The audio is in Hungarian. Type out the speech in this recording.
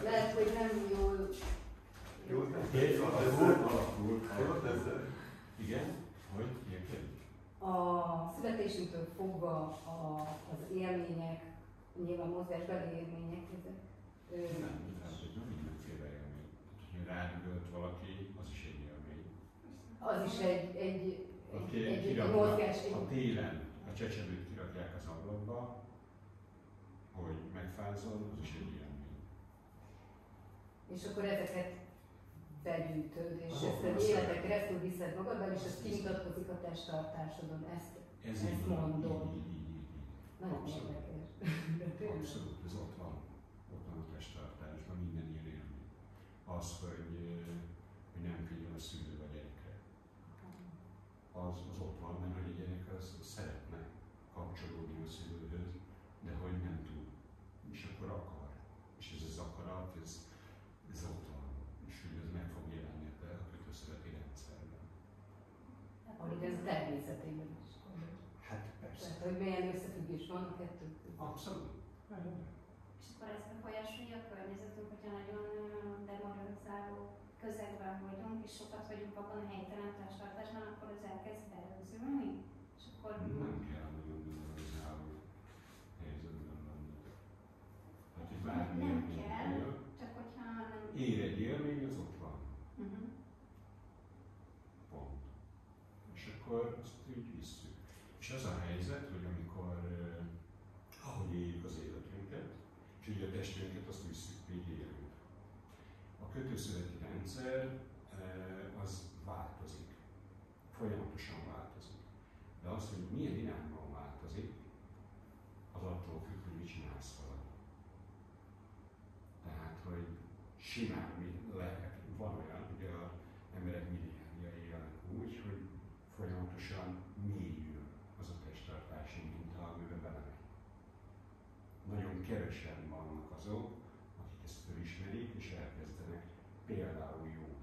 lehet, hogy nem jól... Jól teszed. Igen? Hogy? Érted? A születésünktől fogva az élmények, nyilván mozgásbeli élmények, ezek... Nem mindenféle élmény. Ha rádölt valaki, az is egy élmény. Az is egy mozgás. Ha télen a csecsemőt kirakják az ablakba, hogy megfázol, az is egy élmény. És akkor ezeket begyűjtöd, és Azok ezt az az életek szeret. keresztül viszed magaddal, és ez kimutatkozik a testtartásodon. Ez Ezt így van, mondom. így. Nagyon Abszolút. érdekes. Abszolút, ez ott van a testtartásban, minden ilyen élmény. Az, hogy nem figyel a szülő a gyerekre. Az ott van, mert hogy a gyerek az szeretne kapcsolódni a szülőhöz, de hogy nem tud. És akkor akar. És ez az akarat, ez ott van. És hogy ez meg fog jelenni ebben a kötőszületi rendszerben. Ahogy ez természetében is. Hát persze. Tehát, hogy milyen összefüggés van a kettő között. Abszolút. És akkor ez befolyásolja a környezetünk, hogyha nagyon demoralizáló közegben vagyunk, és sokat vagyunk abban a helytelen testtartásban, akkor ez elkezd berögzülni, és akkor... Nem kell nagyon demoralizáló helyzetben lenni. Hát, hogy Nem kell, csak hogyha nem... Ér egy élmény, az ott van. Pont. És akkor azt így visszük. És az a helyzet, hogy amikor, ahogy éljük az életünket, és ugye a testünket azt visszük, még élünk. A kötőszületi rendszer az változik. Folyamatosan változik. De az, hogy milyen irányban változik, az attól függ, hogy mit csinálsz vele. Tehát, hogy simán lehet, van olyan, ugye az emberek milliárdjai élnek úgy, hogy folyamatosan mélyül az a testtartási minta, amiben belemegy. Nagyon kevesen vannak azok, akik ezt felismerik, és elkezdenek például jógát